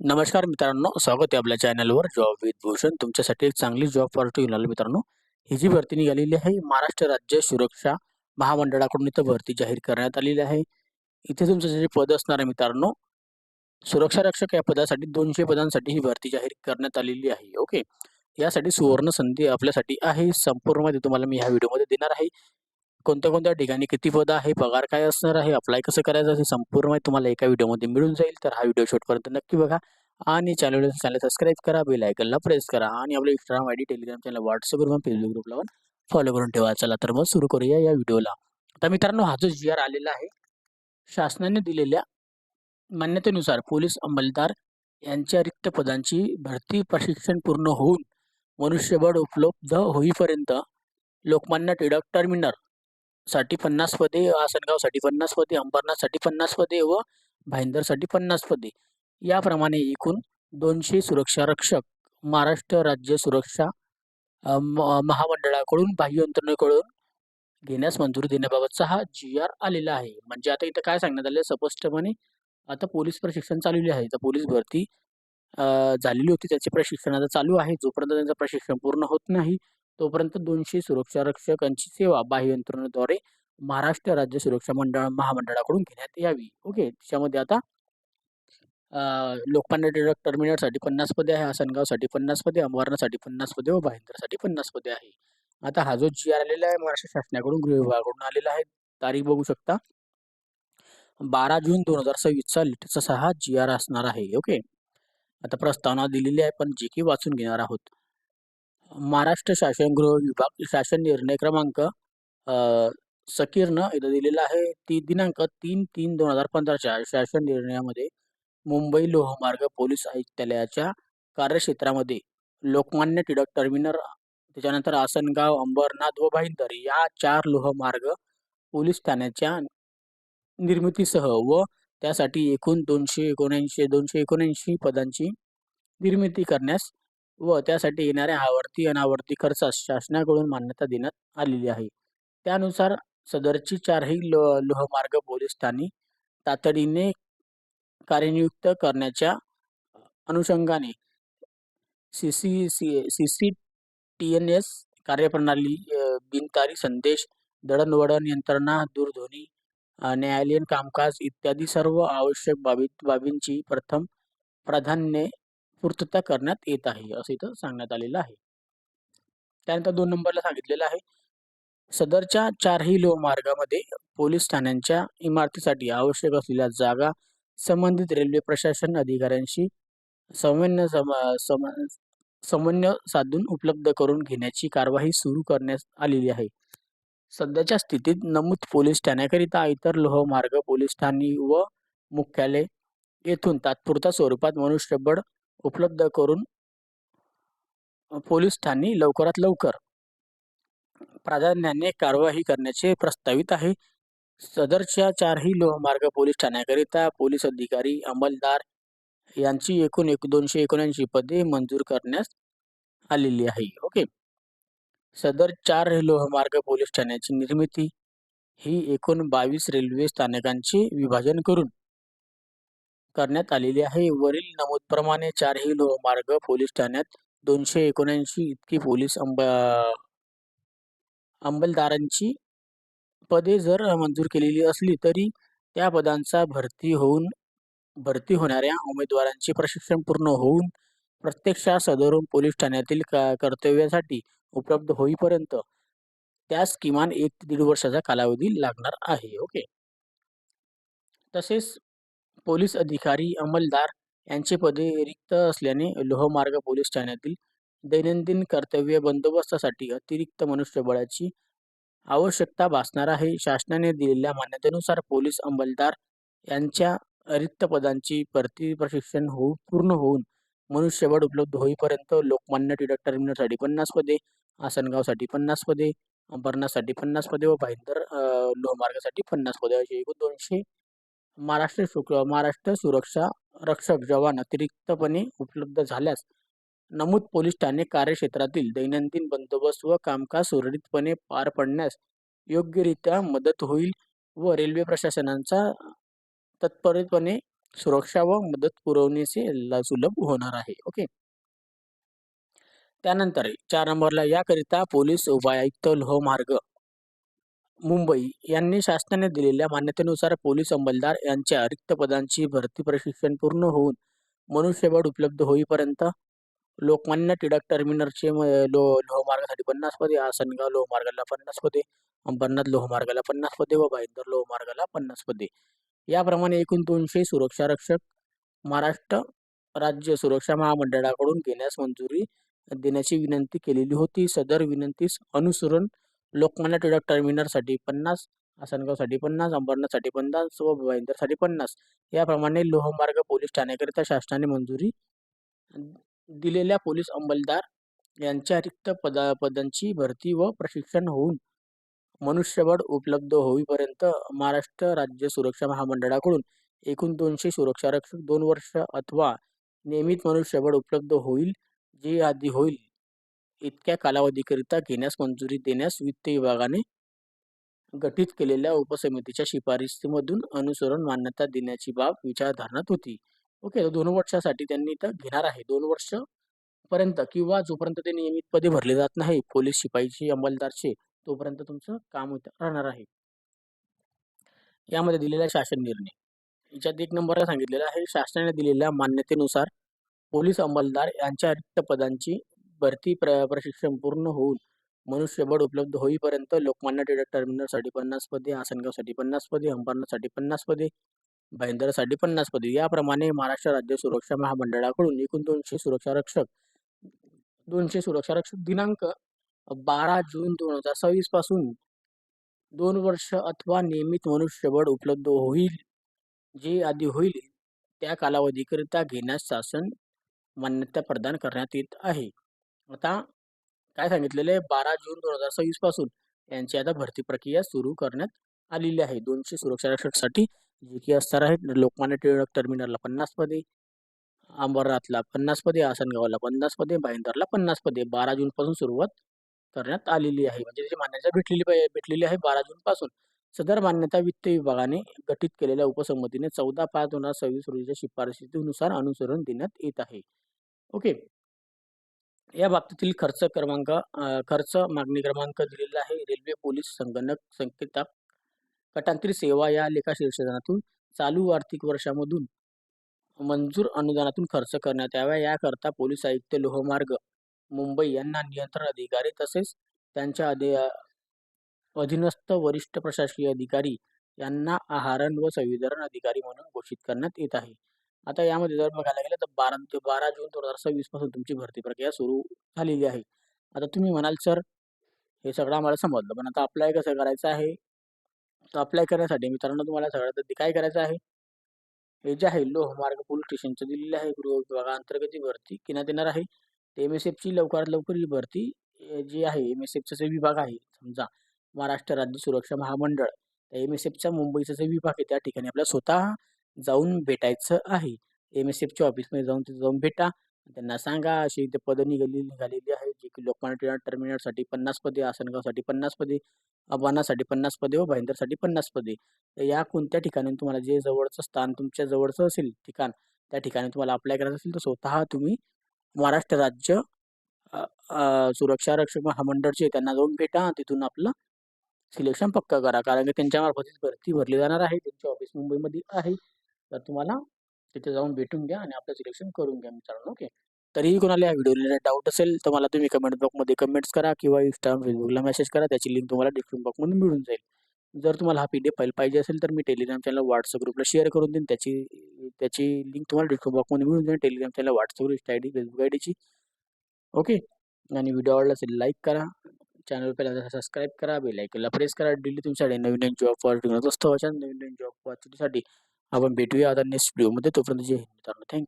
नमस्कार मित्रांनो, स्वागत आहे आपल्या चॅनलवर जॉब विथ भूषण. तुमच्यासाठी एक चांगली जॉब ऑपॉर्च्युनिटी घेऊन आलो मित्रांनो. ही जी भरती निघालेली आहे महाराष्ट्र राज्य सुरक्षा महामंडळाकडून इथं भरती जाहीर करण्यात आलेली आहे. इथे तुमचं जे पद असणार आहे मित्रांनो, सुरक्षा रक्षक या पदासाठी 200 पदांसाठी ही भरती जाहीर करण्यात आलेली आहे. ओके. यासाठी सुवर्ण संधी आपल्यासाठी आहे. संपूर्ण माहिती तुम्हाला मी ह्या व्हिडिओमध्ये देणार आहे. कोणत्या-कोणत्या ठिकाणी किती पदं आहे, पगार काय असणार आहे, अप्लाय कसं करायचं हे संपूर्ण माहिती तुम्हाला एका व्हिडिओमध्ये मिळून जाईल. तर हा व्हिडिओ शेवटपर्यंत नक्की बघा आणि चॅनल सबस्क्राईब करा, बेल आयकॉनला प्रेस करा आणि आपलं Instagram आयडी, Telegram चॅनल, WhatsAppवर फेसबुक ग्रुपला पण फॉलो करून ठेवा. चला तर मग सुरू करूया या व्हिडिओला. तर मित्रांनो, हा जो जी-आर आलेला आहे, शासनाने दिलेल्या मान्यतेनुसार पोलीस अंमलदार यांच्या रिक्त पदांची भरती प्रशिक्षण पूर्ण होऊन मनुष्यबळ उपलब्ध होईपर्यंत लोकमान्य टिळक टर्मिनल साठी 50 पदे, आसनगावसाठी 50 पदे, अंबरनाथसाठी 50 पदे व भाईंदरसाठी 50 पदे याप्रमाणे एकूण 200 सुरक्षा रक्षक महाराष्ट्र राज्य सुरक्षा महामंडळाकडून बाह्य यंत्रणेकडून घेण्यास मंजुरी देण्याबाबतचा हा जी-आर आलेला आहे. म्हणजे आता इथं काय सांगण्यात आलं स्पष्टपणे, आता पोलीस प्रशिक्षण चाललेले आहे. तर पोलीस भरती झालेली होती, त्याचे प्रशिक्षण आता चालू आहे. जोपर्यंत त्यांचं प्रशिक्षण पूर्ण होत नाही, तोपर्यंत 200 सुरक्षा रक्षकांची सेवा बाह्य यंत्रणेद्वारे महाराष्ट्र राज्य सुरक्षा महामंडळाकडून घेण्यात यावी. ओके. त्याच्यामध्ये आता लोकमान्य टिळक टर्मिनलसाठी 50 पदे आहे, आसनगावसाठी 50 पदे, अंबरनाथसाठी 50 पदे व भाईंदरसाठी 50 पदे आहे. आता हा जो जी-आर आलेला आहे महाराष्ट्र शासनाकडून, गृह विभागाकडून आलेला आहे. तारीख बघू शकता, 12 जून 2026 चा लेटेस्ट हा जी-आर असणार आहे. ओके. आता प्रस्तावना दिलेली आहे, पण जी की वाचून घेणार आहोत. महाराष्ट्र शासन गृह विभाग शासन निर्णय क्रमांक संकीर्ण इथं दिलेला आहे. दिनांक 3/3/2015च्या शासन निर्णयामध्ये मुंबई लोहमार्ग पोलीस आयुक्तालयाच्या कार्यक्षेत्रामध्ये लोकमान्य टिळक टर्मिनल, त्याच्यानंतर आसनगाव, अंबरनाथ व भाईंदर या 4 लोहमार्ग पोलीस ठाण्याच्या निर्मितीसह व त्यासाठी एकूण 279 पदांची निर्मिती करण्यास व त्यासाठी येणाऱ्या आवर्ती अनावर्ती खर्चास शासनाकडून मान्यता देण्यात आलेली आहे. त्यानुसार सदरची 4ही लोहमार्ग पोलीस ठाणी तातडीने कार्यनियुक्त करण्याच्या अनुषंगाने CCTNS कार्यप्रणाली, बिनतारी संदेश, दळणवळण यंत्रणा, दूरध्वनी, न्यायालयीन कामकाज इत्यादी सर्व आवश्यक बाबींची प्रथम प्राधान्याने पूर्तता करण्यात येत आहे, असं इथं सांगण्यात आलेलं आहे. त्यानंतर 2 नंबरला सांगितलेलं आहे, सदरच्या 4ही लोहमार्गामध्ये पोलीस ठाण्यांच्या इमारतीसाठी आवश्यक असलेल्या जागा संबंधित रेल्वे प्रशासन अधिकाऱ्यांशी समन्वय सम सम समन्वय साधून उपलब्ध करून घेण्याची कार्यवाही सुरू करण्यात आलेली आहे. सध्याच्या स्थितीत नमूद पोलीस ठाण्याकरिता इतर लोहमार्ग पोलीस ठाणी व मुख्यालय येथून तात्पुरत्या स्वरूपात मनुष्यबळ उपलब्ध करून पोलीस ठाणी लवकरात लवकर प्राधान्याने कार्यवाही करण्याचे प्रस्तावित आहे. सदरच्या 4ही लोहमार्ग पोलीस ठाण्याकरिता पोलीस अधिकारी, अंमलदार यांची एकूण 279 पदे मंजूर करण्यास आलेली आहे. ओके. सदर 4 लोहमार्ग पोलीस ठाण्याची निर्मिती ही एकूण 22 रेल्वे स्थानकांचे विभाजन करून करण्यात आलेली आहे. वरील नमूदप्रमाणे 4ही लोहमार्ग पोलीस ठाण्यात 279 इतकी पोलीस अंमलदारांची पदे जर मंजूर केलेली असली तरी त्या पदांचा भरती होणाऱ्या उमेदवारांचे प्रशिक्षण पूर्ण होऊन प्रत्यक्षात सदरून पोलीस ठाण्यातील कर्तव्यासाठी उपलब्ध होईपर्यंत त्यास किमान 1 ते 1.5 वर्षाचा कालावधी लागणार आहे. ओके. तसेच पोलीस अधिकारी, अंमलदार यांचे पदे रिक्त असल्याने लोहमार्ग पोलीस ठाण्यातील दैनंदिन कर्तव्य बंदोबस्तासाठी अतिरिक्त मनुष्यबळाची आवश्यकता भासणार आहे. शासनाने दिलेल्या मान्यतेनुसार पोलीस अंमलदार यांच्या रिक्त पदांची भरती प्रशिक्षण पूर्ण होऊन मनुष्यबळ उपलब्ध होईपर्यंत लोकमान्य टिळक टर्मिनलसाठी 50 पदे, आसनगावसाठी 50 पदे, अंबरनाथसाठी 50 पदे व भाईंदर लोहमार्गासाठी 50 पदे असे एकूण 200 महाराष्ट्र सुरक्षा रक्षक जवान अतिरिक्तपणे उपलब्ध झाल्यास नमूद पोलीस ठाणे कार्यक्षेत्रातील दैनंदिन बंदोबस्त व कामकाज सुरळीतपणे पार पडण्यास योग्यरित्या मदत होईल व रेल्वे प्रशासनाचा तत्परतेने सुरक्षा व मदत पुरवण्याचे सुलभ होणार आहे. ओके. त्यानंतर 4 नंबरला याकरिता पोलीस उपायुक्त लोहमार्ग मुंबई यांनी शासनाने दिलेल्या मान्यतेनुसार पोलीस अंमलदार यांच्या रिक्त पदांची भरती प्रशिक्षण पूर्ण होऊन मनुष्यबळ उपलब्ध होईपर्यंत लोकमान्य टिळक टर्मिनसचे लोहमार्गासाठी 50 पदे, आसनगाव लोहमार्गाला 50 पदे, अंबरनाथ लोहमार्गाला 50 पदे व भाईंदर लोहमार्गाला 50 पदे. याप्रमाणे एकूण 200 सुरक्षा रक्षक महाराष्ट्र राज्य सुरक्षा महामंडळाकडून घेण्यास मंजुरी देण्याची विनंती केलेली होती. सदर विनंतीस अनुसरून लोकमान्य टिळक टर्मिनससाठी 50, आसनगावसाठी 50, अंबरनाथसाठी 50 व भाईंदरसाठी 50 याप्रमाणे लोहमार्ग पोलीस ठाण्याकरिता शासनाने मंजुरी दिलेल्या पोलीस अंमलदार यांच्या रिक्त पदांची भरती व प्रशिक्षण होऊन मनुष्यबळ उपलब्ध होईपर्यंत महाराष्ट्र राज्य सुरक्षा महामंडळाकडून एकूण 200 सुरक्षा रक्षक 2 वर्ष अथवा नियमित मनुष्यबळ उपलब्ध होईल जे आधी होईल इतक्या कालावधीकरिता घेण्यास मंजुरी देण्यास वित्त विभागाने गठीत केलेल्या उपसमितीच्या शिफारसीमधून अनुसरून मान्यता देण्याची बाब विचारधारणात होती. ओके, 2 वर्षासाठी त्यांनी इथं घेणार आहे. 2 वर्ष पर्यंत किंवा जोपर्यंत ते नियमित पदे भरले जात नाही पोलीस शिपाईचे अंमलदारचे तोपर्यंत तुमचं काम राहणार आहे. यामध्ये दिलेला शासन निर्णय याच्यात 1 नंबरला सांगितलेला आहे शासनाने दिलेल्या मान्यतेनुसार पोलीस अंमलदार यांच्या रिक्त पदांची भरती प्रशिक्षण पूर्ण होऊन मनुष्यबळ उपलब्ध होईपर्यंत लोकमान्य टिळक टर्मिनससाठी 50 पदे, आसनगावसाठी 50 पदे, अंबरनाथसाठी 50 पदे, भाईंदरसाठी 50 पदे याप्रमाणे महाराष्ट्र राज्य सुरक्षा महामंडळाकडून एकूण 200 सुरक्षा रक्षक दिनांक 12 जून 2026 पासून 2 वर्ष अथवा नियमित मनुष्यबळ उपलब्ध होईल जे आधी होईल त्या कालावधीकरिता घेण्यास शासन मान्यता प्रदान करण्यात येत आहे. आता काय सांगितलेले 12 जून 2026 पासून यांची आता भरती प्रक्रिया सुरू करण्यात आलेली आहे. 200 सुरक्षा रक्षकसाठी जे की असणार आहेत लोकमान्य टिळक टर्मिनसला 50 पदे, अंबरनाथला 50 पदे, आसनगावला 50 पदे, भाईंदरला 50 पदे 12 जून पासून सुरुवात करण्यात आलेली आहे. म्हणजे त्याची मान्यता भेटलेली आहे 12 जून पासून. सदर मान्यता वित्त विभागाने गठीत केलेल्या उपसमितीने 14/5/2026 रोजीच्या शिफारशीनुसार अनुसरण देण्यात येत आहे. ओके. या बाबतीतील खर्च मागणी क्रमांक दिलेला आहे. रेल्वे पोलीस संगणक संकेतक गटांतील सेवा या लेखा शीर्षकातून चालू आर्थिक वर्षामधून मंजूर अनुदानातून खर्च करण्यात यावा याकरता पोलीस आयुक्त लोहमार्ग मुंबई यांना नियंत्रण अधिकारी तसेच त्यांच्या अधीनस्थ वरिष्ठ प्रशासकीय अधिकारी यांना आहारण व संवितरण अधिकारी म्हणून घोषित करण्यात येत आहे. आता यामध्ये जर बघायला गेलं तर 12 जून 2026 पासून तुमची भरती प्रक्रिया सुरू झालेली आहे. आता तुम्ही म्हणाल सर हे सगळं आम्हाला समजलं पण आता अप्लाय कसं करायचं आहे? तर अप्लाय करण्यासाठी मित्रांनो तुम्हाला सगळ्यात आधी काय करायचं आहे? हे जे आहे लोहमार्ग पोलीस स्टेशनचं दिलेलं आहे गृह विभागाअंतर्गत ही भरती घेण्यात येणार आहे. MSFची लवकरात लवकर ही भरती जी आहे MSFचा जो विभाग आहे समजा महाराष्ट्र राज्य सुरक्षा महामंडळ MSFचा मुंबईचा जो विभाग आहे त्या ठिकाणी आपल्याला स्वतः जाऊन भेटायचं आहे. MSFच्या ऑफिसमध्ये जाऊन तिथे जाऊन भेटा. त्यांना सांगा अशी इथे पदं निघालेली आहे जी की लोकमान्य टिळक टर्मिनससाठी 50 पदे, आसनगावसाठी 50 पदे, अंबरनाथसाठी 50 पदे व भाईंदरसाठी 50 पदे. तर या कोणत्या ठिकाणी तुम्हाला जे जवळचं स्थान तुमच्या जवळचं असेल ठिकाण त्या ठिकाणी तुम्हाला अप्लाय करायचं असेल तर स्वतः तुम्ही महाराष्ट्र राज्य सुरक्षा रक्षक महामंडळचे त्यांना जाऊन भेटा तिथून आपलं सिलेक्शन पक्का करा कारण की त्यांच्यामार्फतच भरती भरली जाणार आहे. त्यांचे ऑफिस मुंबईमध्ये आहे. तर तुम्हाला तिथे जाऊन भेटून घ्या आणि आपलं सिलेक्शन करून घ्या मित्रांनो. ओके. तरीही कोणाला या व्हिडिओला डाऊट असेल तर मला तुम्ही कमेंट बॉक्समध्ये कमेंट्स करा किंवा Instagram, Facebookला मेसेज करा. त्याची लिंक तुम्हाला डिस्क्रिप्शन बॉक्समध्ये मिळून जाईल. जर तुम्हाला हा PDF फाईल पाहिजे असेल तर मी टेलिग्राम चॅनल WhatsApp ग्रुपला शेअर करून देईन. त्याची लिंक तुम्हाला डिस्क्रिप्शन बॉक्समध्ये मिळून जाईल. टेलिग्राम चॅनल, WhatsApp ग्रुप, Insta ID, Facebook IDची. ओके. आणि व्हिडिओ आवडला असेल लाईक करा. चॅनल पहिल्यांदा सबस्क्राईब करा. बेल आयकॉनला प्रेस करा. डेली तुमच्याकडे नवीन जॉब ऑपॉर्च्युनिटी असतो. अशा नवीन जॉब ऑपॉर्च्युनिटीसाठी आपण भेटूया आता नेक्स्ट व्हिडिओमध्ये. तोपर्यंत जय हिंद मित्रांनो. थँक्यू.